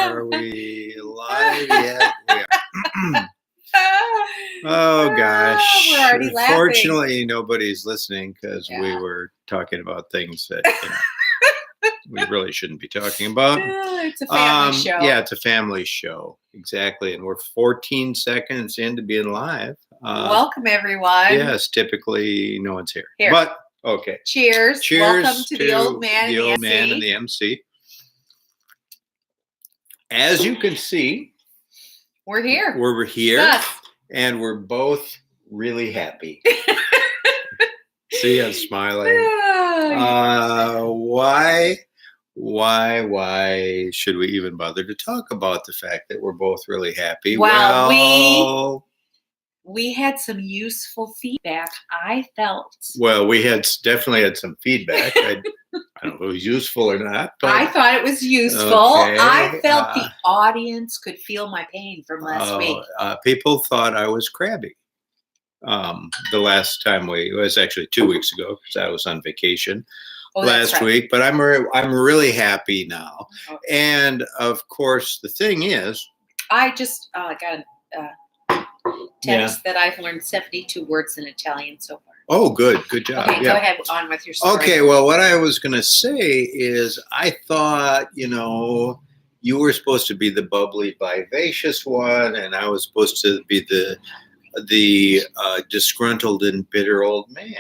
Are we live yet? We are. Oh gosh. We're already laughing. Fortunately, nobody's listening because we Yeah. were talking about things that we really shouldn't be talking about. It's a family show. Yeah, it's a family show. Exactly. And we're 14 seconds into being live. Welcome, everyone. Yes, typically no one's here. Here. But okay. Cheers. Cheers Welcome to the old man the and the old man MC. and the MC. As you can see, We're here. we're here. Us. And we're both really happy. See, I'm smiling. Why should we even bother to talk about the fact that we're both really happy? Well, we had some useful feedback, I felt. Well, we definitely had some feedback. I don't know if it was useful or not. But I thought it was useful. Okay, I felt the audience could feel my pain from last week. People thought I was crabby. The last time it was actually 2 weeks ago because I was on vacation last week. But I'm really happy now. Okay. And of course, the thing is, I just got a text that I've learned 72 words in Italian so far. Oh, good job. Okay, go ahead on with your story. Okay, well, what I was going to say is I thought, you were supposed to be the bubbly, vivacious one, and I was supposed to be the disgruntled and bitter old man.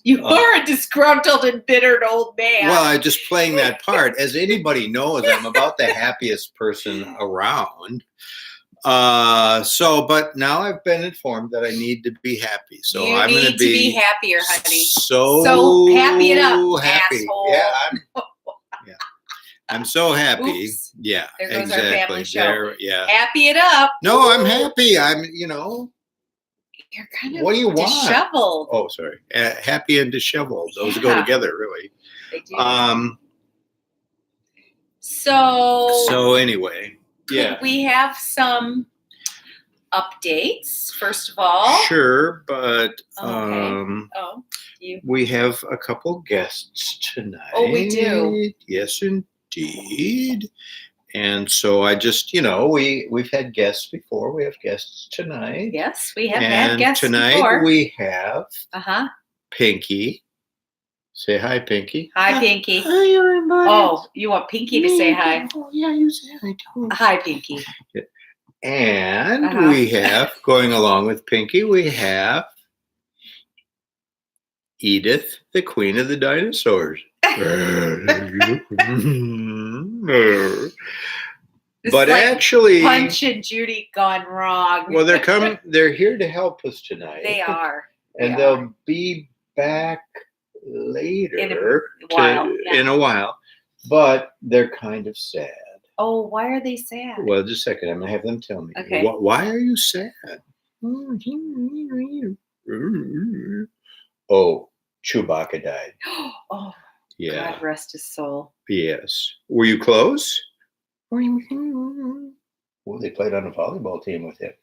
You are a disgruntled and bitter old man. Well, I'm just playing that part. As anybody knows, I'm about the happiest person around. But now I've been informed that I need to be happy. So I'm going to be happier, honey. So happy it up, happy. asshole. Yeah, I'm so happy. Oops. Yeah, there goes exactly. our family show. Yeah. Happy it up. No, I'm happy. I'm, You're kind of what do you want? disheveled. Oh, sorry. Happy and disheveled. Those go together, really. They do. So anyway. Yeah. We have some updates, first of all. Sure, but okay. We have a couple guests tonight. Oh, we do. Yes, indeed. And so I just, we've had guests before. We have guests tonight. Yes, we have had guests tonight before. We have Pinky. Say hi, Pinky. Hi, Pinky. Hi, everybody. Oh, you want Pinky to say hi? Oh, yeah, you say hi too. Hi, Pinky. And we have, going along with Pinky, we have Edith, the queen of the dinosaurs. But like actually, Punch and Judy gone wrong. Well, they're here to help us tonight. They are. They'll be back later in a while, but they're kind of sad. Oh, why are they sad? Well, just a second. I'm going to have them tell me. Okay. Why are you sad? Oh, Chewbacca died. Oh, yeah. God rest his soul. Yes. Were you close? Well, they played on a volleyball team with him.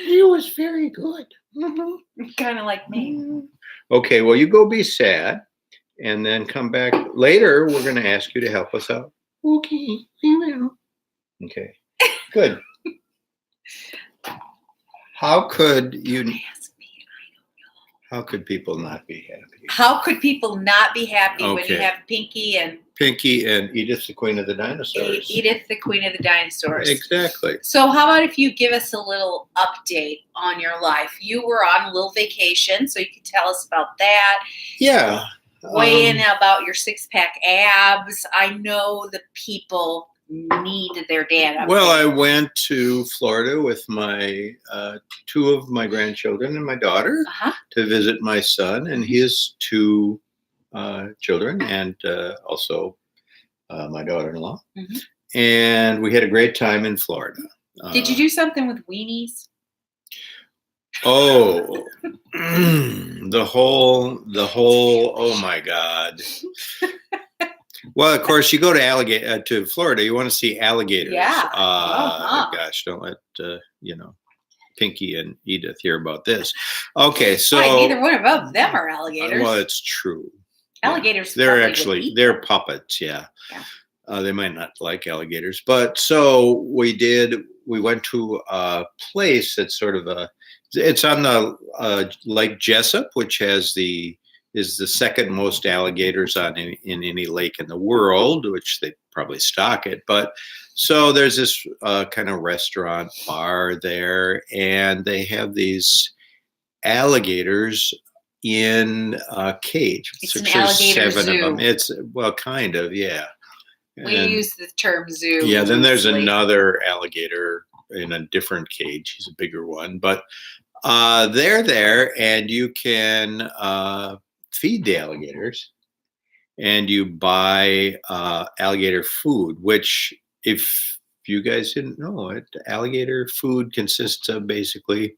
He was very good. Kind of like me. Okay, well, you go be sad, and then come back later. We're going to ask you to help us out. Okay, we will. Okay, good. How could people not be happy? How could people not be happy when you have Pinky and Edith, the queen of the dinosaurs? Edith, the queen of the dinosaurs. Exactly. So how about if you give us a little update on your life? You were on a little vacation, so you could tell us about that. Yeah. Weigh in about your six-pack abs. I know the people need their dad update. Well, I went to Florida with my two of my grandchildren and my daughter to visit my son and his two children, and also my daughter-in-law. Mm-hmm. And we had a great time in Florida. Did you do something with weenies? Oh, the whole, oh my God. Well, of course, you go to Florida, you want to see alligators. Yeah. Gosh, don't let, Pinky and Edith hear about this. Okay, so. Neither one of them are alligators. Well, it's true. Alligators. They're puppets, yeah. They might not like alligators, but so we went to a place that's sort of it's on the Lake Jessup, which is the second most alligators in any lake in the world, which they probably stock it. But so there's this kind of restaurant bar there, and they have these alligators in a cage. It's an alligator zoo. Of them. It's kind of, yeah. We use the term zoo. Yeah, then there's another alligator in a different cage. He's a bigger one, but they're there, and you can feed the alligators, and you buy alligator food, which, if you guys didn't know it, alligator food consists of basically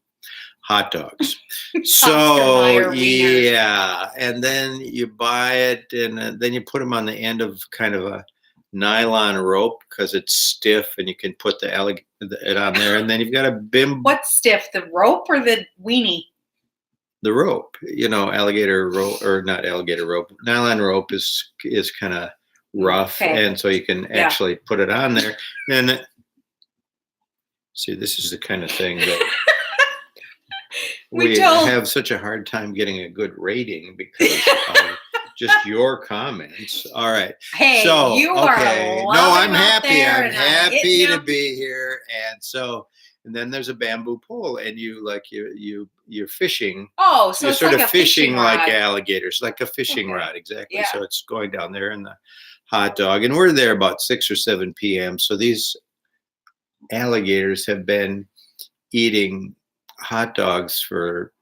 hot dogs. So yeah, and then you buy it, and then you put them on the end of kind of a nylon rope because it's stiff, and you can put it on there, and then you've got a bim. What's stiff, the rope or the weenie? The rope, alligator rope, or not alligator rope. Nylon rope is kind of rough, and so you can actually put it on there. And see, this is the kind of thing that we have such a hard time getting a good rating because of just your comments. All right. Hey, so you are. No, I'm happy. I'm happy to be here. And then there's a bamboo pole, and you're fishing. Oh, so you're it's sort like of a fishing like rod. alligators, like a fishing rod, exactly. Yeah. So it's going down there in the hot dog, and we're there about 6 or 7 p.m. So these alligators have been eating hot dogs for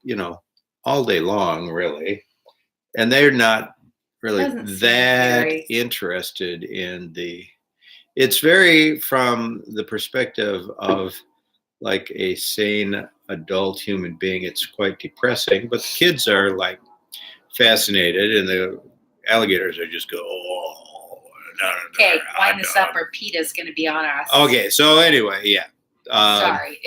all day long, really, and they're not really that interested in it's very from the perspective of like a sane adult human being. It's quite depressing, but the kids are like fascinated, and the alligators are just go, oh, no. Okay, wind this up or PETA's going to be on us. Okay, so anyway, yeah. Sorry.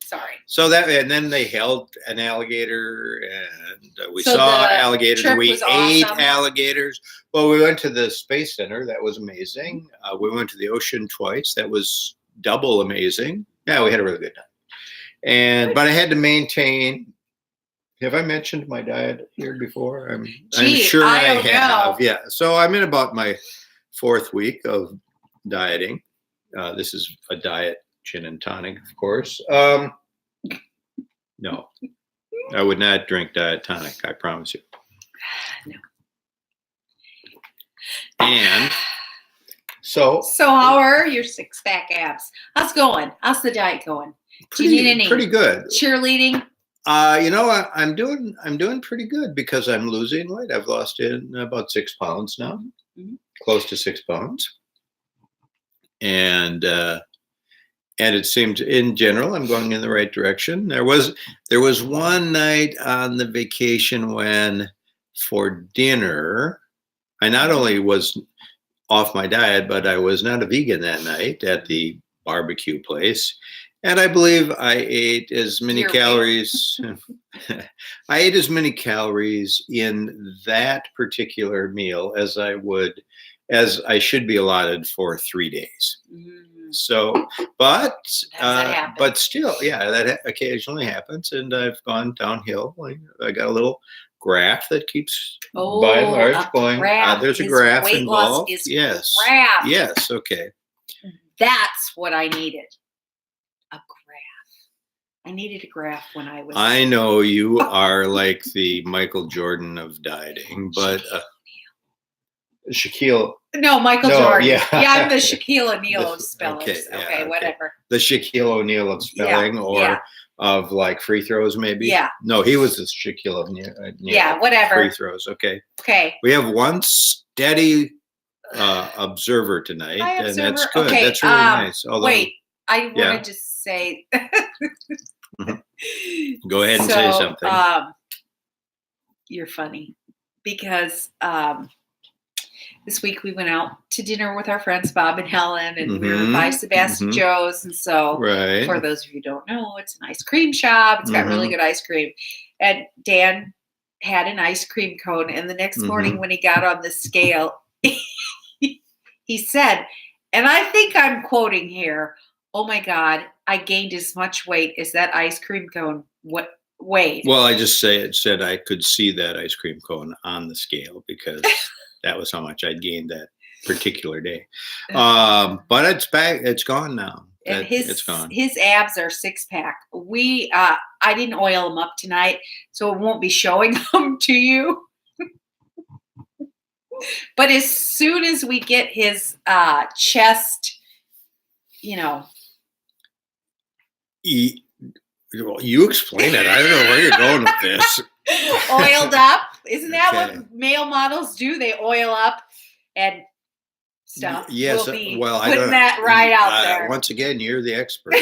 Sorry. So and then they held an alligator, and we saw alligators. We ate alligators. Well, we went to the Space Center. That was amazing. We went to the ocean twice. That was double amazing. Yeah, we had a really good time. But I had to maintain. Have I mentioned my diet here before? I'm sure I have. Yeah. So I'm in about my 4th week of dieting. This is a diet gin and tonic, of course. No, I would not drink diet tonic. I promise you. No. And so how are your 6-pack abs? How's it going? How's the diet going? Do you need any pretty good cheerleading? I'm doing pretty good because I'm losing weight. I've lost in about 6 pounds now, close to 6 pounds, and it seems in general I'm going in the right direction. There was one night on the vacation when for dinner I not only was off my diet, but I was not a vegan that night at the barbecue place. And I believe I ate as many calories. I ate as many calories in that particular meal as I should be allotted for 3 days. So, but still, yeah, that occasionally happens, and I've gone downhill. I got a little graph that keeps by and large going. There's a graph involved. Yes. Graph. Yes. Okay. That's what I needed. A graph. I needed a graph when I was. I know you are like the Michael Jordan of dieting, but Shaquille. No, Michael Jordan. Yeah, I'm the Shaquille O'Neal of spellers. Okay, whatever. The Shaquille O'Neal of spelling, of like free throws, maybe. Yeah. No, he was the Shaquille O'Neal. Yeah, whatever. Free throws. Okay. Okay. We have one steady observer tonight, and that's good. Okay, that's really nice. Although, wait, I want to just say. Go ahead and say something. You're funny because. This week we went out to dinner with our friends Bob and Helen, and we were by Sebastian Joe's. And so, for those of you who don't know, it's an ice cream shop. It's got really good ice cream. And Dan had an ice cream cone, and the next morning when he got on the scale, he said, and I think I'm quoting here, "Oh my God, I gained as much weight as that ice cream cone weighed." Well, I just said I could see that ice cream cone on the scale because that was how much I'd gained that particular day. But it's back. It's gone now. And It's gone. his abs are 6-pack. I didn't oil them up tonight, so it won't be showing them to you. But as soon as we get his chest, You explain it. I don't know where you're going with this. Oiled up. Isn't that what male models do? They oil up and stuff. Yes. Well, I putting that right out there. Once again, you're the expert.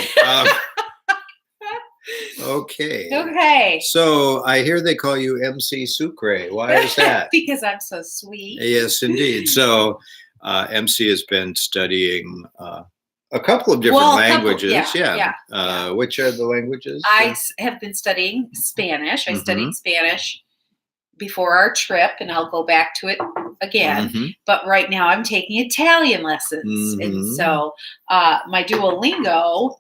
Okay. Okay. So I hear they call you MC Sucre. Why is that? Because I'm so sweet. Yes, indeed. So MC has been studying a couple of different languages. Which are the languages? I have been studying Spanish. I studied Spanish before our trip, and I'll go back to it again. But right now I'm taking Italian lessons. And so my Duolingo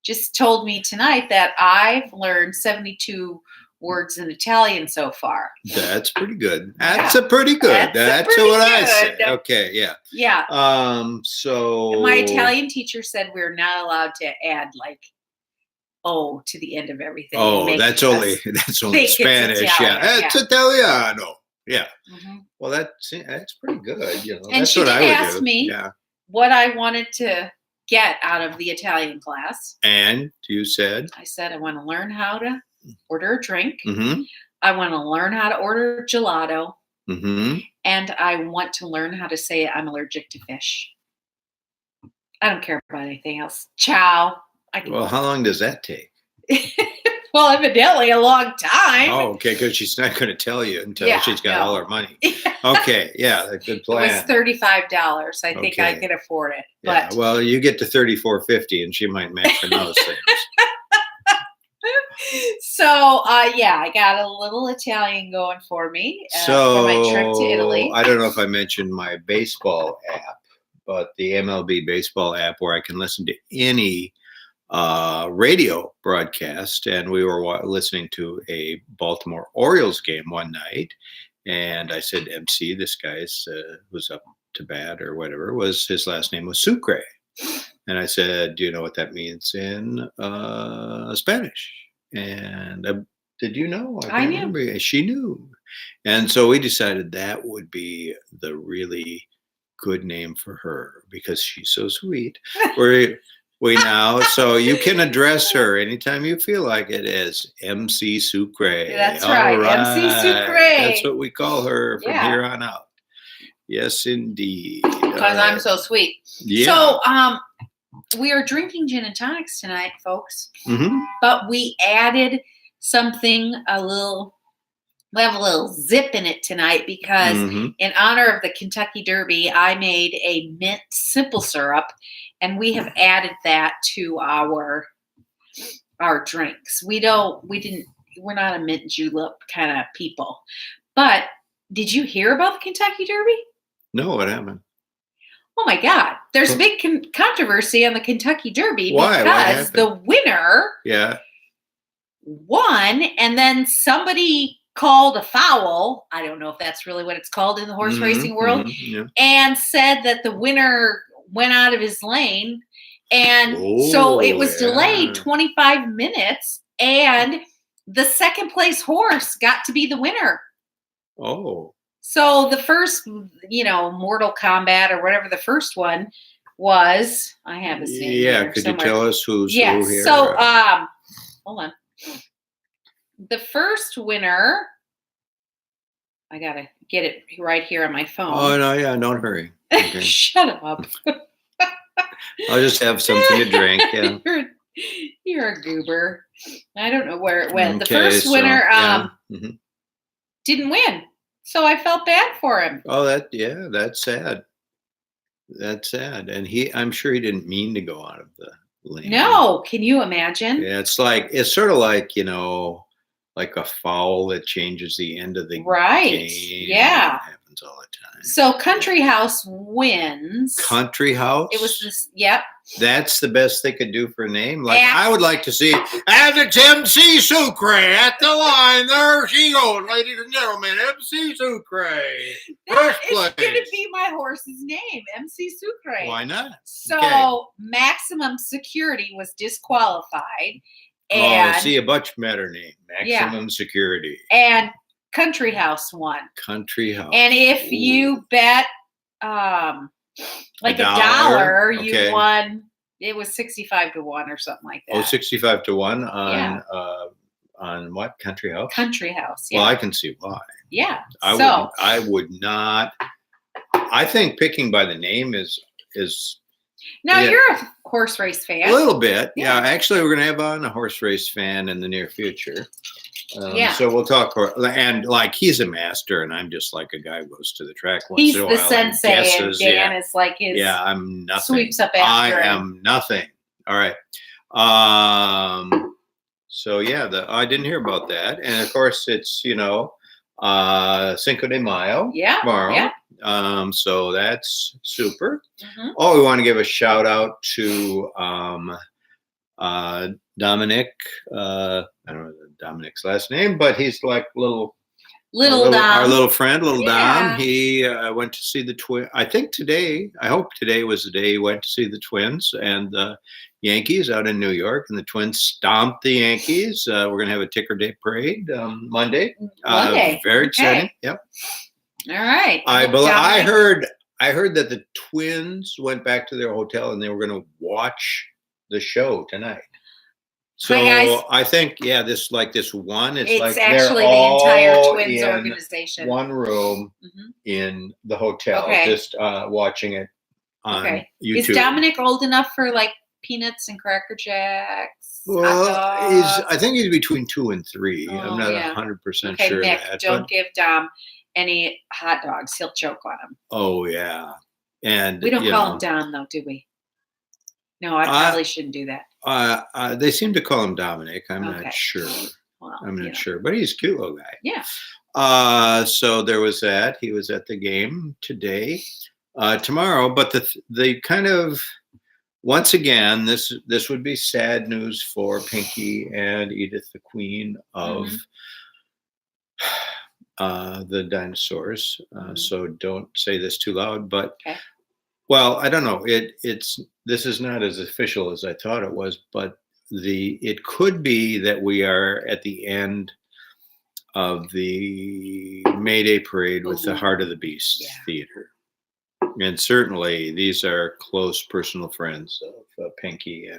just told me tonight that I've learned 72 words in Italian so far. That's pretty good. That's a pretty good. That's what I said. Okay, yeah. Yeah. So my Italian teacher said we're not allowed to add like "o" to the end of everything. Oh, that's only Spanish. It's Italiano. Yeah. Well, that's pretty good. You know, and that's she what did I would ask do. me what I wanted to get out of the Italian class. And you said? I said I want to learn how to order a drink. I want to learn how to order gelato. And I want to learn how to say I'm allergic to fish. I don't care about anything else. Ciao. Well, how long does that take? Well, evidently a long time. Oh, okay, because she's not going to tell you until she's got all her money. Okay, a good plan. It was $35. I think I could afford it. Yeah, but well, you get to $34.50, and she might match for those things. So, I got a little Italian going for me for my trip to Italy. I don't know if I mentioned my baseball app, but the MLB baseball app where I can listen to any radio broadcast, and we were listening to a Baltimore Orioles game one night, and I said, MC, this guy's who's up to bat or whatever, his last name was Sucre, and I said, do you know what that means in Spanish? And did you know? I knew. Remember. She knew, and so we decided that would be the really good name for her because she's so sweet. So you can address her anytime you feel like it as MC Sucre. That's right, MC Sucre. That's what we call her from here on out. Yes, indeed. Because I'm so sweet. Yeah. So, we are drinking gin and tonics tonight, folks. But we added something we have a little zip in it tonight because in honor of the Kentucky Derby, I made a mint simple syrup, and we have added that to our drinks. We're not a mint julep kind of people. But did you hear about the Kentucky Derby? No, what happened? Oh my God. There's a big controversy on the Kentucky Derby because the winner won, and then somebody called a foul. I don't know if that's really what it's called in the horse racing world, and said that the winner went out of his lane. And so it was delayed 25 minutes, and the second place horse got to be the winner. Oh. So the first, Mortal Kombat or whatever the first one was, I have his name. Yeah, could you tell us who's who here? So, hold on. The first winner, I gotta get it right here on my phone. Oh no, don't hurry. Okay. Shut up. I'll just have something to drink. Yeah. You're a goober. I don't know where it went. The first winner didn't win. So I felt bad for him. Oh, that's sad. That's sad. And I'm sure he didn't mean to go out of the lane. No, can you imagine? Yeah, it's sort of like, like a foul that changes the end of the right. game. Yeah. It happens all the time. So Country House wins. Country House? It was this, yep. That's the best they could do for a name. Like, I would like to see, as it's MC Sucre at the line, there she goes, ladies and gentlemen, MC Sucre. First place. It's going to be my horse's name, MC Sucre. Why not? So Maximum Security was disqualified. And, see, a much better name. Maximum Security. And Country House won. Country House. And if you bet like a dollar, you won. It was 65 to 1 or something like that. 65 to 1 on what? Country House? Country House. Yeah. Well, I can see why. Yeah. I would not. I think picking by the name is. Now you're a horse race fan. A little bit. Yeah. Actually, we're going to have on a horse race fan in the near future. So we'll talk, and like he's a master, and I'm just like a guy who goes to the track once in a while. He's the sensei, and Dan is like his. Yeah, I'm nothing. Sweeps up after I am nothing. All right. So yeah, I didn't hear about that, and of course it's Cinco de Mayo. Yeah. Tomorrow. Yeah. So that's super. Mm-hmm. Oh, we want to give a shout out to Dominic. I don't know Dominic's last name, but he's like little Dom. Our little friend, Dom. He went to see the twin. I hope today was the day he went to see the Twins and the Yankees out in New York, and the Twins stomped the Yankees. We're going to have a ticker day parade Monday. Very exciting. Yep. All right. I heard that the Twins went back to their hotel and they were going to watch the show tonight. So I think, this one. It's like actually the entire Twins organization. One room in the hotel, just watching it on YouTube. Is Dominic old enough for like peanuts and Cracker Jacks? Well, I think he's between 2 and 3. I'm not 100% sure Nick, of that. Don't give Dom any hot dogs. He'll choke on them. Oh, yeah. And we don't call him Dom, though, do we? No, I probably shouldn't do that. They seem to call him Dominic. I'm not sure. Well, I'm not sure, but he's a cute little guy. Yeah. So there was that. He was at the game today, tomorrow. But the kind of, once again, this would be sad news for Pinky and Edith, the queen of the dinosaurs. So don't say this too loud, but. Well, I don't know. This is not as official as I thought it was, but it could be that we are at the end of the May Day parade with the Heart of the Beast Theater, and certainly these are close personal friends of Pinky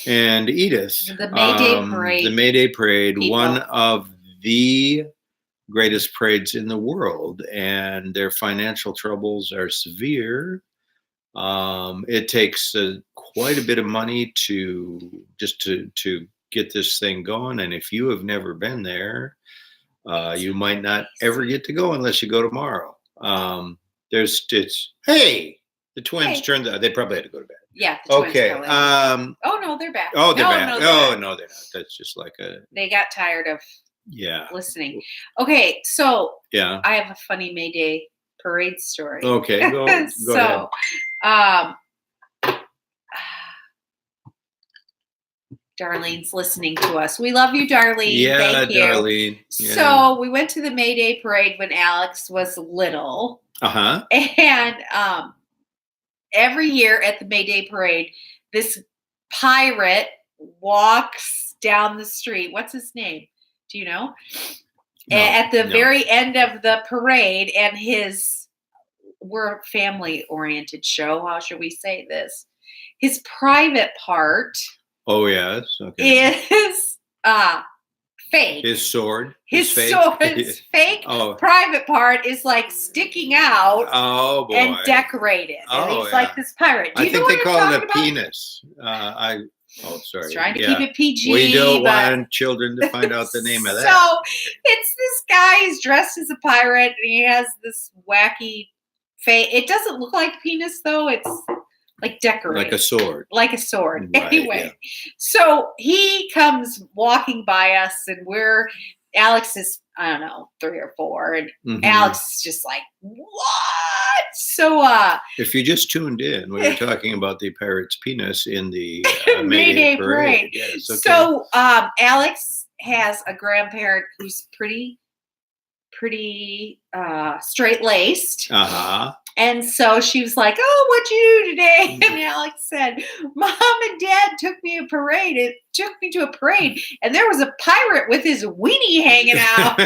and Edith. The May Day parade. The May Day parade, one of the greatest parades in the world, and their financial troubles are severe. It takes quite a bit of money to get this thing going, and if you have never been there, you might not ever get to go unless you go tomorrow. The Twins turned out. They probably had to go to bed. Yeah. The Twins probably. Oh no, they're back. Oh, they're back. No, they're not. That's just like They got tired of. Yeah. Listening. Okay, so I have a funny May Day parade story. Okay, go ahead. Darlene's listening to us. We love you, Darlene. Yeah, thank you. Darlene. Yeah. So we went to the May Day parade when Alex was little. And every year at the May Day parade, this pirate walks down the street. What's his name? Do you know? At the very end of the parade, and we're a family-oriented show. How should we say this? His private part. Oh yes. Okay. Is fake. His sword. His fake private part is like sticking out. Oh boy. And decorated. And he's like this pirate. I think they call it a penis. Oh, sorry. Trying to keep it PG. We don't want children to find out the name of that. So it's this guy. He's dressed as a pirate, and he has this wacky face. It doesn't look like penis, though. It's like decorate. Like a sword. Like a sword. Right, Anyway, so he comes walking by us, and Alex is, I don't know, 3 or 4, and Alex is just like, what? So if you just tuned in, we were talking about the pirate's penis in the May Day parade. Yes, okay. So Alex has a grandparent who's pretty straight-laced. And so she was like, oh, what'd you do today? And Alex said, Mom and Dad took me to a parade, and there was a pirate with his weenie hanging out.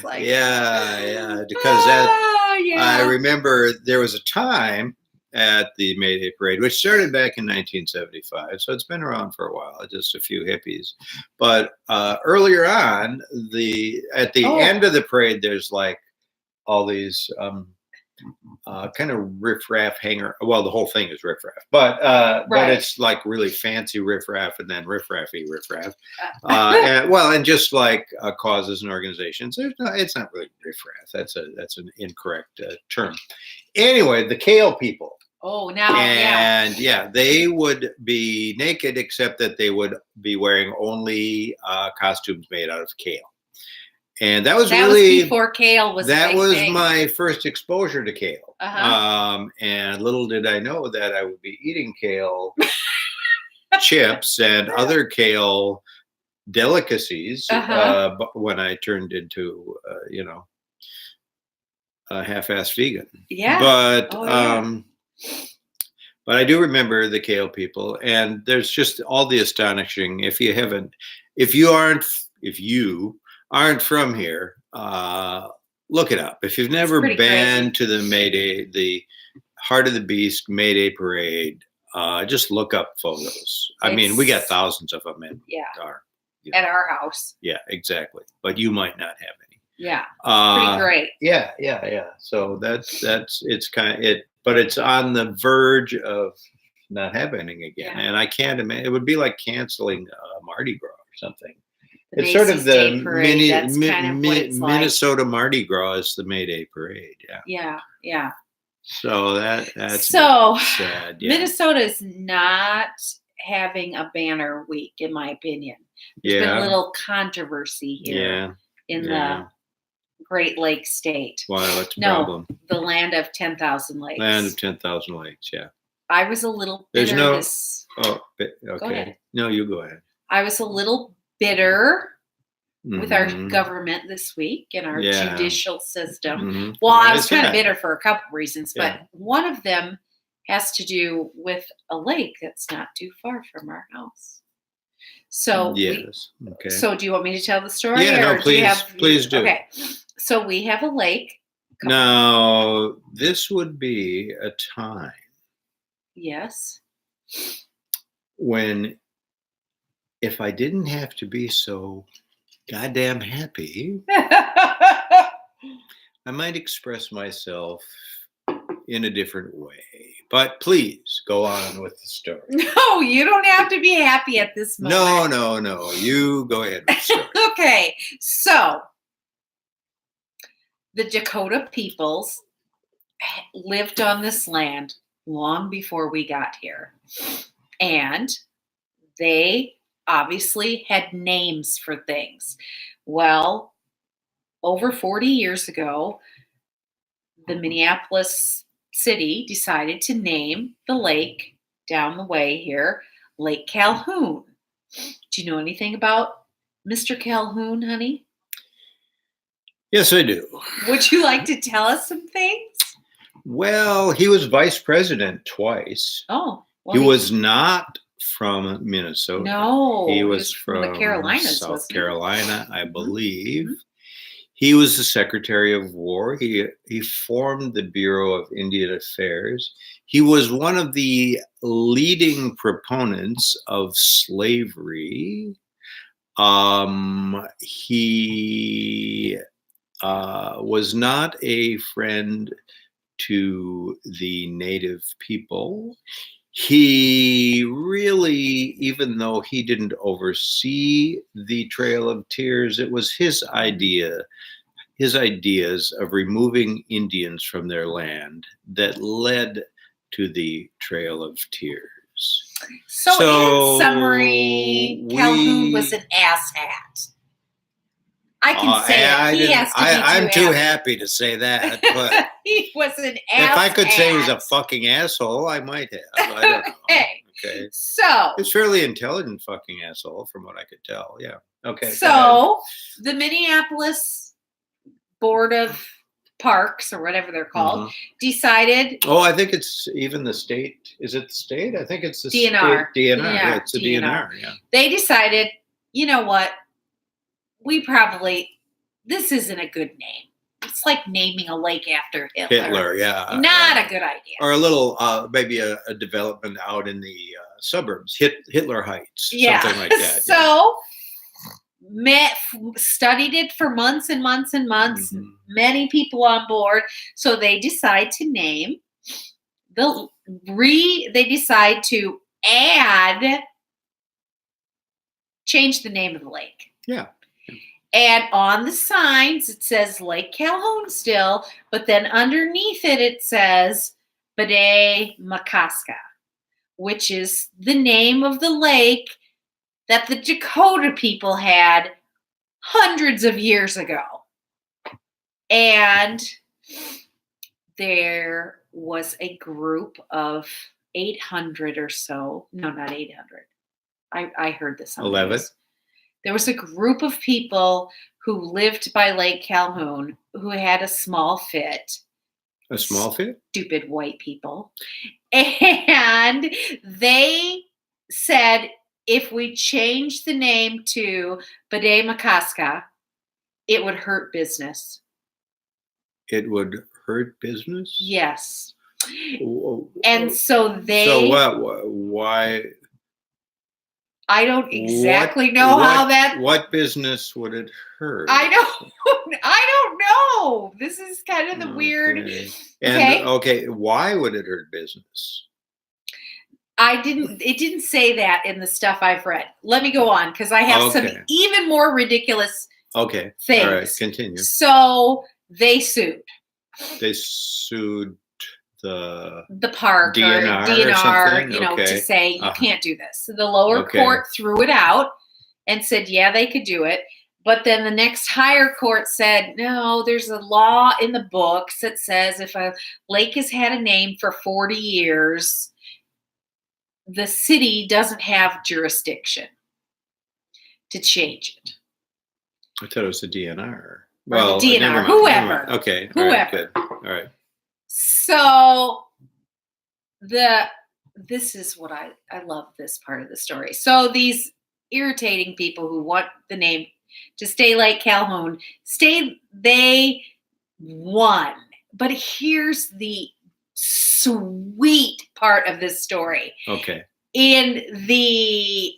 Like, because I remember there was a time at the May Day parade, which started back in 1975, so it's been around for a while, just a few hippies. But earlier on, at the end of the parade, there's like all these kind of riffraff hanger. Well, the whole thing is riffraff, but it's like really fancy riffraff and then riffraffy riffraff. And just like causes and organizations. It's not really riffraff. That's an incorrect term. Anyway, the kale people. Oh, now, and they would be naked, except that they would be wearing only costumes made out of kale. And that was before kale was. That was my first exposure to kale. And little did I know that I would be eating kale chips and other kale delicacies when I turned into a half-assed vegan. Yeah. But I do remember the kale people, and there's just all the astonishing. If you aren't from here, look it up. If you've never been to the May Day, the Heart of the Beast May Day parade, just look up photos. I mean, we got thousands of them at our house. Yeah, exactly. But you might not have any. Yeah, pretty great. Yeah. So it's kind of it, but it's on the verge of not happening again. And I can't imagine. It would be like canceling Mardi Gras or something. It's sort of the Minnesota Mardi Gras is the May Day parade. Yeah. So that's sad. Yeah. Minnesota is not having a banner week, in my opinion. There's been a little controversy here in the Great Lakes state. Wow, that's a problem. The land of 10,000 lakes. Land of 10,000 lakes, yeah. I was a little bitter. Okay. Go ahead. No, you go ahead. I was a little bitter with our government this week and our judicial system. Well, I was kind of bitter for a couple reasons, but one of them has to do with a lake that's not too far from our house. So So do you want me to tell the story? Yeah, no, please do. Okay. So we have a lake. Now, this would be a time. Yes. When, if I didn't have to be so goddamn happy, I might express myself in a different way. But please go on with the story. No, you don't have to be happy at this moment. No. You go ahead with the story. Okay, so the Dakota peoples lived on this land long before we got here. And they obviously had names for things. Well, over 40 years ago, the Minneapolis city decided to name the lake down the way here Lake Calhoun. Do you know anything about Mr. Calhoun, honey? Yes, I do. Would you like to tell us some things? Well, he was vice president twice. Oh. Well, he was not from Minnesota. No. He was from the Carolinas, South Carolina, I believe. He was the Secretary of War. He formed the Bureau of Indian Affairs. He was one of the leading proponents of slavery. He was not a friend to the native people. He really, even though he didn't oversee the Trail of Tears, it was his ideas of removing Indians from their land that led to the Trail of Tears. So in summary, Calhoun was an asshat. I can say it. He has to be I'm too happy to say that, but he was an asshat. If I could say he's a fucking asshole, I might have. I don't know. Okay. So it's fairly intelligent fucking asshole, from what I could tell. Yeah. Okay. So the Minneapolis Board of Parks, or whatever they're called, decided. Oh, I think it's even the state. Is it the state? I think it's the DNR. State, DNR. Yeah, it's the DNR. Yeah. They decided, you know what? This isn't a good name. It's like naming a lake after Hitler. Hitler, yeah. Not a good idea. Or a little, maybe a development out in the suburbs, Hitler Heights, something like that. So, studied it for months and months and months. Many people on board. So they decide to name They decide to change the name of the lake. Yeah. And on the signs, it says Lake Calhoun still, but then underneath it says Bde-Maka-Ska, which is the name of the lake that the Dakota people had hundreds of years ago. And there was a group of 800 or so. No, not 800. I heard this on 11. There was a group of people who lived by Lake Calhoun who had a small fit. A small fit? Stupid white people. And they said, if we change the name to Bde-Maka-Ska, it would hurt business. It would hurt business? Yes. And so they... So what? Why... I don't exactly know how that... What business would it hurt? I don't know. This is kind of the weird... Okay, why would it hurt business? It didn't say that in the stuff I've read. Let me go on, because I have some even more ridiculous things. All right, continue. So they sued. They sued the park DNR, to say you can't do this. So the lower court threw it out and said, yeah, they could do it. But then the next higher court said, no, there's a law in the books that says if a lake has had a name for 40 years, the city doesn't have jurisdiction to change it. I thought it was the DNR. Well, the DNR, whoever. Okay. Whoever. All right, good. All right. So this is what I love this part of the story. So these irritating people who want the name to stay Lake Calhoun, they won. But here's the sweet part of this story. Okay. In the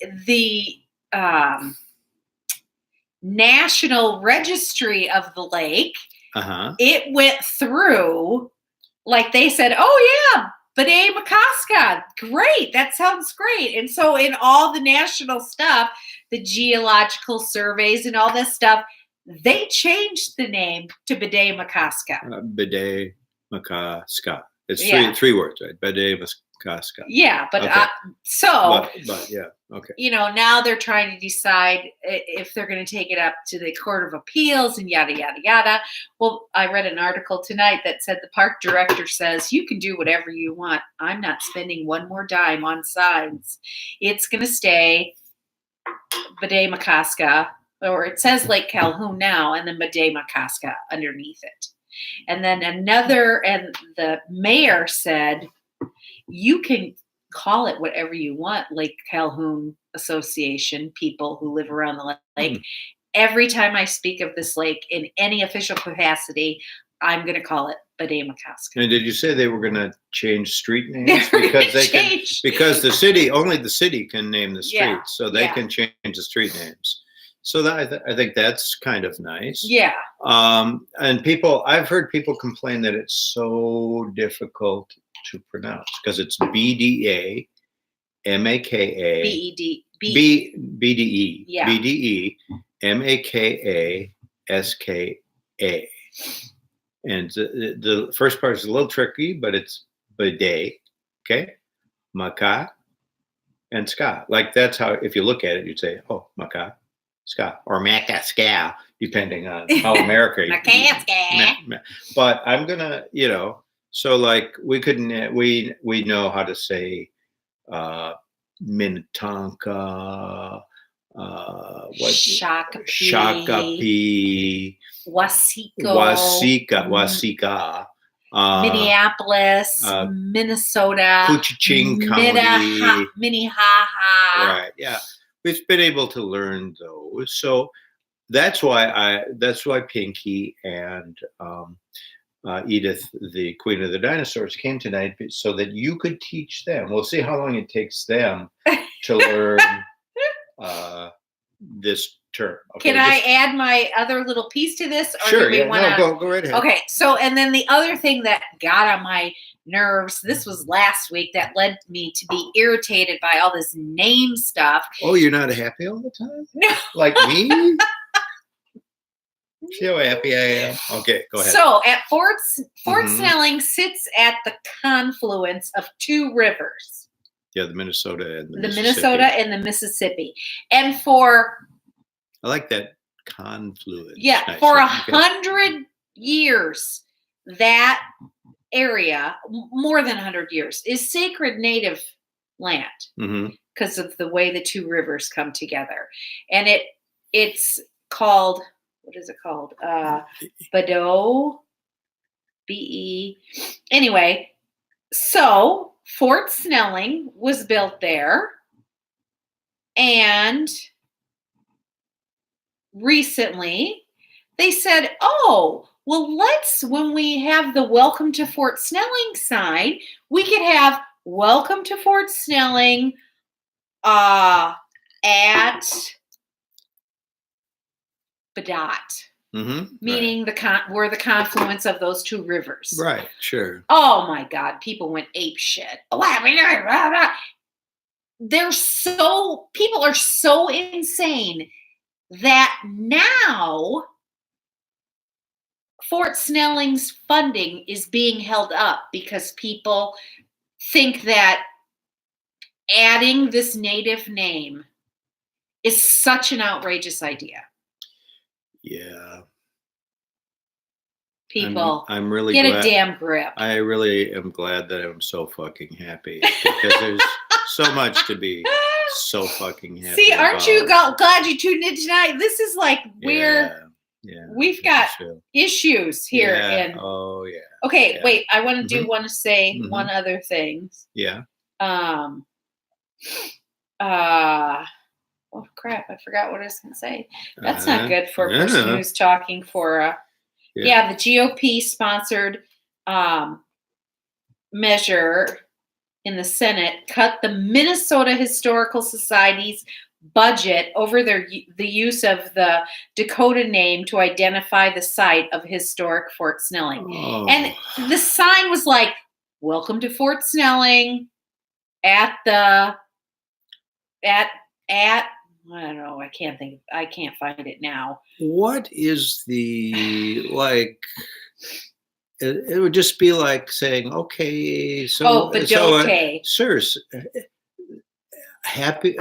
National Registry of the Lake, it went through, like they said, oh yeah, Bde-Maka-Ska, great, that sounds great. And so in all the national stuff, the geological surveys and all this stuff, they changed the name to Bde-Maka-Ska. Bde-Maka-Ska. It's three words, right? Bde-Maka-Ska. Yeah, but but yeah, okay. Now they're trying to decide if they're going to take it up to the Court of Appeals and yada, yada, yada. Well, I read an article tonight that said the park director says, you can do whatever you want. I'm not spending one more dime on signs. It's going to stay Bde-Maka-Ska, or it says Lake Calhoun now, and then Bde-Maka-Ska underneath it. And then and the mayor said, you can call it whatever you want, Lake Calhoun Association, people who live around the lake. Every time I speak of this lake in any official capacity, I'm going to call it Bde-Maka-Ska. And did you say they were going to change street names? Because only the city can name the streets, so they can change the street names. So I think that's kind of nice. Yeah. And I've heard people complain that it's so difficult to pronounce because it's BDE, MAKA, and the first part is a little tricky, but it's bidet, Okay, Maka and Ska. Like that's how, if you look at it, you'd say, oh, Maka, Ska, or Maka, Ska, depending on how America. Maka, Ska. But I'm gonna, so like we couldn't, we know how to say Minnetonka, what Shakopee, Wasika, Minneapolis, Minnesota, Kuchiching County, Minnehaha. Right. Yeah, we've been able to learn those, so that's why Pinky and Edith, the Queen of the Dinosaurs, came tonight so that you could teach them. We'll see how long it takes them to learn this term. Okay, can I add my other little piece to this? Or sure. Yeah. No, go right ahead. Okay. So, and then the other thing that got on my nerves, this was last week, that led me to be irritated by all this name stuff. Oh, you're not happy all the time? No. Like me? See how happy I am? Okay, go ahead. So at Fort Snelling sits at the confluence of two rivers. Yeah, the Minnesota and the Mississippi. And for... I like that confluence. Yeah, nice. For 100 years, that area, more than 100 years, is sacred native land because of the way the two rivers come together. And it's called... What is it called? Bedeau. B-E. Anyway, so Fort Snelling was built there. And recently they said, oh, well, when we have the Welcome to Fort Snelling sign, we could have Welcome to Fort Snelling at Bedott, meaning we're the confluence of those two rivers. Right, sure. Oh my God, people went ape shit. People are so insane that now Fort Snelling's funding is being held up because people think that adding this native name is such an outrageous idea. Yeah. People, I'm really get glad, a damn grip. I really am glad that I'm so fucking happy because there's so much to be so fucking happy. See, aren't you glad you tuned in tonight? This is like we've got issues here. Yeah. And oh yeah. Okay, yeah. Wait. I want to want to say one other thing. Yeah. Oh crap! I forgot what I was going to say. That's not good for a person who's talking for. The GOP sponsored measure in the Senate cut the Minnesota Historical Society's budget over the use of the Dakota name to identify the site of historic Fort Snelling. Oh. And the sign was like, "Welcome to Fort Snelling," I don't know. I can't find it now. What is the like? It would just be like saying, "Okay, so sir, happy,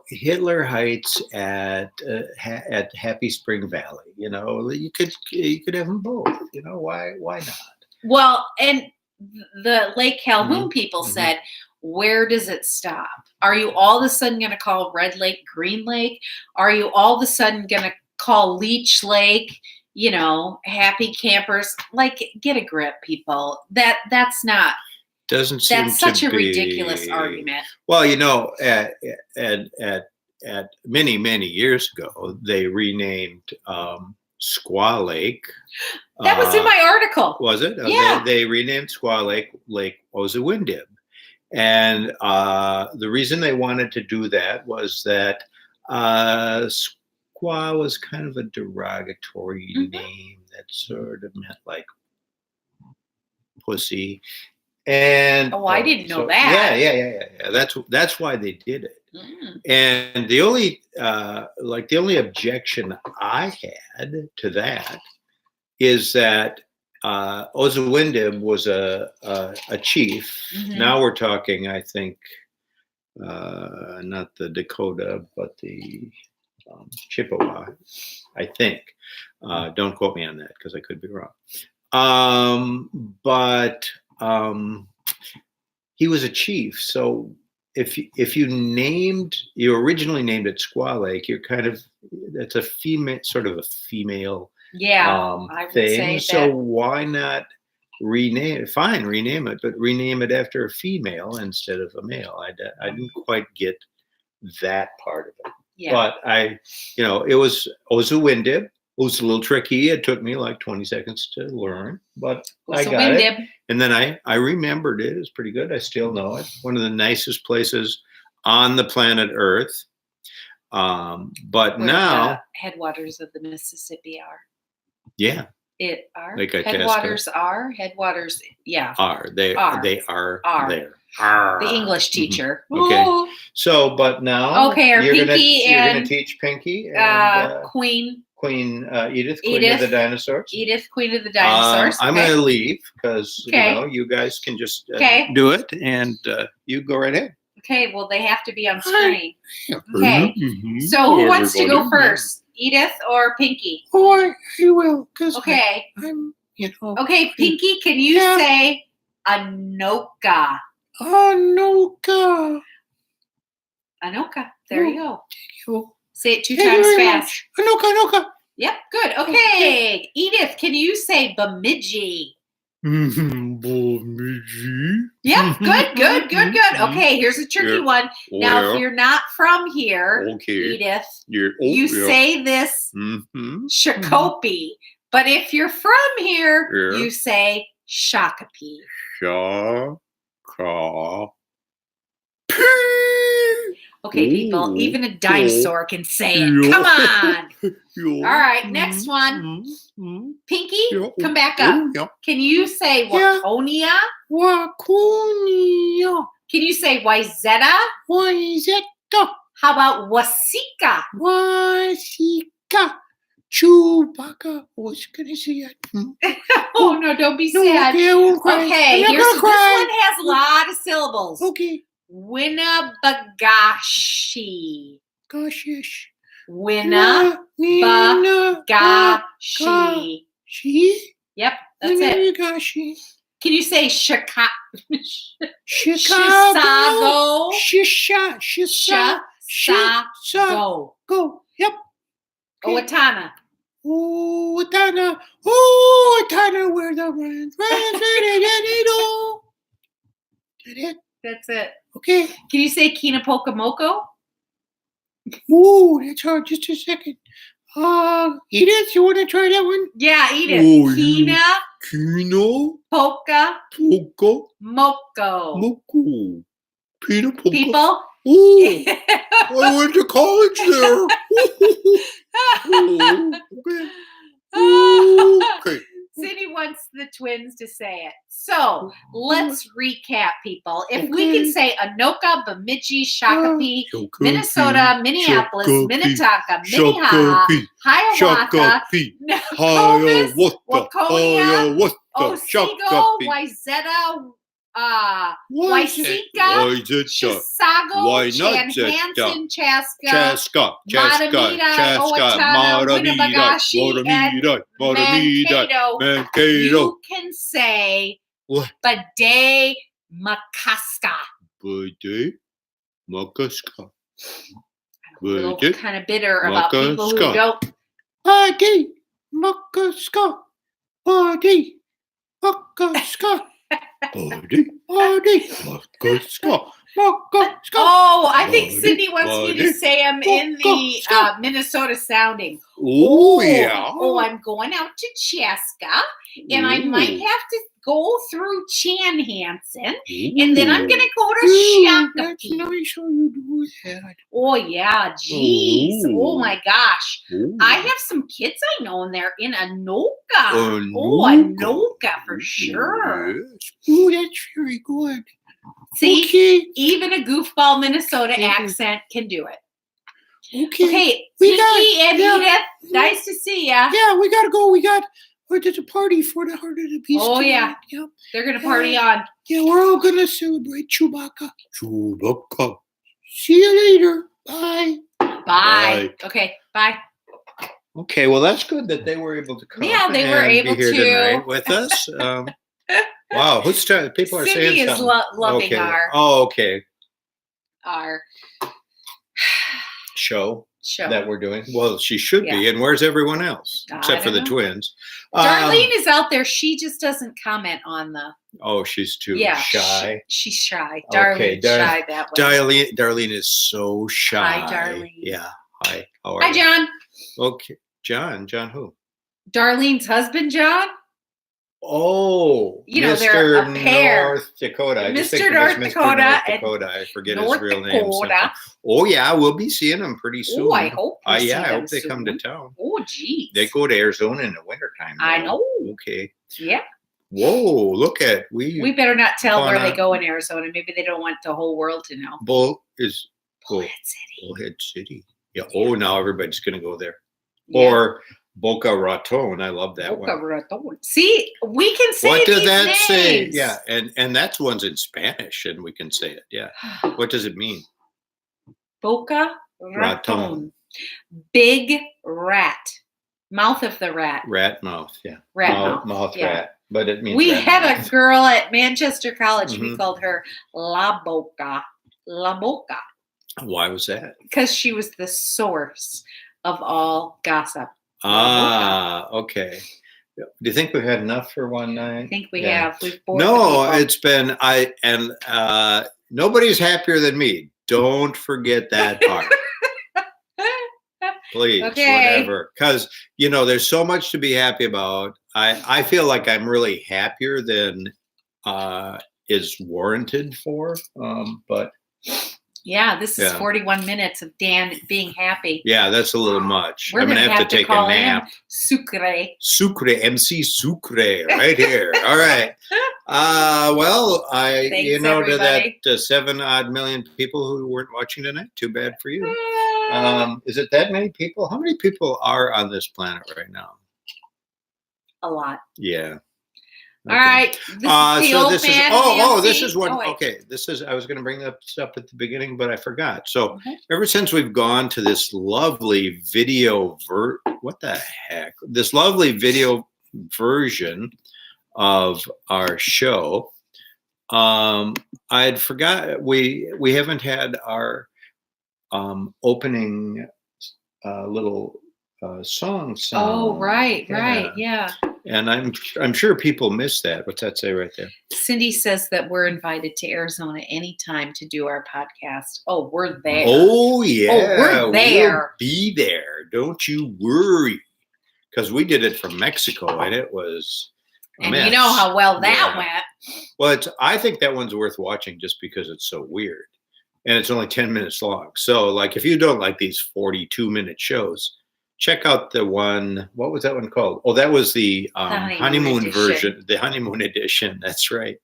Hitler Heights at Happy Spring Valley. You could have them both. Why not?" Well, and the Lake Calhoun people said, where does it stop? Are you all of a sudden going to call Red Lake Green Lake? Are you all of a sudden going to call Leech Lake, Happy Campers? Like, get a grip, people. That's not. Doesn't seem that's such a ridiculous argument. Well, at many years ago, they renamed Squaw Lake. That was in my article. Was it? Yeah. They renamed Squaw Lake Ossawindib. And the reason they wanted to do that was that Squaw was kind of a derogatory name that sort of meant like pussy. And I didn't know that. Yeah. That's why they did it. And the only objection I had to that is that Ozawindib was a chief. Mhm. Now we're talking, I think, not the Dakota, but the Chippewa, I think. Don't quote me on that because I could be wrong. But he was a chief. So if you originally named it Squaw Lake, you're that's a female, sort of a female I would thing. say So that. why not rename it, but rename it after a female instead of a male? I didn't quite get that part of it. Yeah. But it was Ozawindib. It was a little tricky. It took me like 20 seconds to learn, but I got it. And then I remembered it. It's pretty good. I still know it. One of the nicest places on the planet Earth. But where now the headwaters of the Mississippi are. Yeah. It are. Lake Itasca. Headwaters. Yeah. They are there. The English teacher. Okay. So, but now you're Pinky gonna teach Pinky and Queen Edith, Queen of the Dinosaurs. Edith, Queen of the Dinosaurs. I'm going to leave because you guys can just do it, and you go right ahead. Okay. Well, they have to be on screen. Yeah. Okay. Mm-hmm. So, who wants to go first, Edith or Pinky? Oh, I will. Okay. I'm. Okay, Pinky. Can you say Anoka? Anoka. Anoka. There you go. Thank you. Say it 2 times fast. Anoka. Yep, good. Okay. Edith, can you say Bemidji? Bemidji. Yep, good. Okay, here's a tricky one. Now, if you're not from here, Edith, you say this Shakopee. But if you're from here, you say Shakopee. Okay, people, even a dinosaur can say it. Come on. All right, next one. Pinky, come back up. Can you say Waconia? Waconia. Can you say Wayzata? Wayzata. How about Wasika? Wasika. Chewbacca. I was going to say it. Oh, no, don't be sad. Okay, this one has a lot of syllables. Okay. Winnabagashi. Goshish. Winnabagashi. Yep, that's it. Can you say Chicago? Chicago. Chicago. Go. Yep. Owatonna. Owatonna, where the rain's That's it. Okay. Can you say Kinapokamoko? Ooh, that's hard. Just a second. Edith, you want to try that one? Yeah, Edith. Kino. Poka. Moko. People. Ooh, I went to college there. Okay. Cindy wants the twins to say it. So let's recap, people. If we can say Anoka, Bemidji, Shakopee, Minnesota, Minneapolis, Minnetonka, Minnehaha, Hiawatha, Nokomis, Waconia, Otsego, Wayzata, Waisika, Chisago, Chanhassen, Chaska, Matamita, Owatonna, Winnebagashi, and Mankato. You can say Bidet Makaska. Bidet Makaska. I'm a little kind of bitter about people who don't. Bidet Makaska. Bidet Makaska. Oh, I think Cindy wants me to say them in the Minnesota sounding. Oh, yeah. Oh, I'm going out to Chaska, and I might have to go through Chanhassen, and then I'm going to go to Shakopee. That's nice how you do that. Oh, yeah. Jeez. Oh, my gosh. I have some kids I know, and they're in Anoka. Anoka for sure. Yes. Oh, that's very good. See, even a goofball Minnesota accent can do it. Okay. Pinky and Edith, nice to see ya. Yeah, we gotta go. We got Oh, there's a party for the Heart of the Beast. Oh, yeah. Yep. They're going to party on. Yeah, we're all going to celebrate Chewbacca. Chewbacca. See you later. Bye. Bye. Okay, bye. Okay, well, that's good that they were able to come. Yeah, they were able be here to. tonight with us. Wow, who's trying? People are Cindy saying is something. loving okay. our show show that we're doing. Well, she should be. And where's everyone else except for the twins? Darlene is out there. She just doesn't comment on the. Oh, she's too shy. She's shy. Darlene's shy that way. Darlene is so shy. Hi, Darlene. Yeah. Hi. How are you? Hi, John. Okay, John. John who? Darlene's husband, John. Oh, they're a pair. North Dakota. Mr. North Dakota. I forget his real name. Oh, yeah, we'll be seeing them pretty soon. Oh, I hope. I hope they come to town. Oh, geez. They go to Arizona in the wintertime. I know. Okay. Yeah. Whoa, look at we better not tell where they go in Arizona. Maybe they don't want the whole world to know. Bullhead City. Yeah. Oh, now everybody's going to go there. Yeah. Or Boca Raton. I love that one. Boca Raton. See, we can say what does these that names. say? Yeah, and that's one's in Spanish, and we can say it. Yeah. What does it mean? Boca Raton. Big rat. Mouth of the rat. Rat mouth. Yeah. Rat mouth. Rat. But it means we had a girl at Manchester College. Mm-hmm. We called her La Boca. La Boca. Why was that? Because she was the source of all gossip. Okay. Do you think we've had enough for one night? I think we have. We've bored it's been nobody's happier than me. Don't forget that part. Please, whatever. Because there's so much to be happy about. I feel like I'm really happier than is warranted for. But yeah, this is 41 minutes of Dan being happy. Yeah, that's a little much. I'm gonna have to take a nap. Sucre, MC Sucre, right here. All right. Well, to that 7 odd million people who weren't watching tonight, too bad for you. Is it that many people? How many people are on this planet right now? A lot. Yeah. Okay. All right. This is one. Okay. I was going to bring this up at the beginning, but I forgot. So ever since we've gone to this lovely video this lovely video version of our show, I had forgot we haven't had our opening little song. Oh, right. Yeah. And I'm sure people miss that. What's that say right there? Cindy says that we're invited to Arizona anytime to do our podcast. Oh, we're there. Oh, yeah. Oh, we're there. We'll be there. Don't you worry. Because we did it from Mexico, and it was a mess. You know how well that went. Well, I think that one's worth watching just because it's so weird. And it's only 10 minutes long. So, if you don't like these 42-minute shows, check out the one. What was that one called? Oh, that was the honeymoon version, the honeymoon edition. That's right.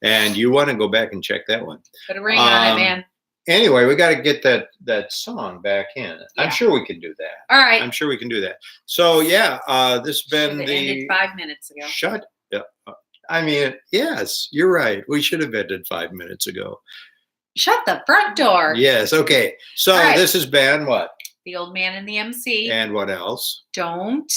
And you want to go back and check that one. Put a ring on it, man. Anyway, we got to get that song back in. Yeah. I'm sure we can do that. All right. I'm sure we can do that. So yeah, this has been ended 5 minutes ago. Shut up. I mean, yes, you're right. We should have ended 5 minutes ago. Shut the front door. Yes. Okay. So this has been what? The Old Man and the MC. And what else? Don't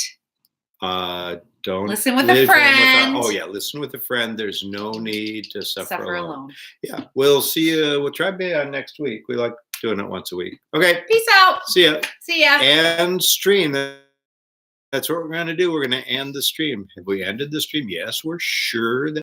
listen with a friend. Listen with a friend. There's no need to suffer alone. Yeah. We'll see you. We'll try to be on next week. We like doing it once a week. Okay. Peace out. See ya. See ya. And stream. That's what we're going to do. We're going to end the stream. Have we ended the stream? Yes, we're sure that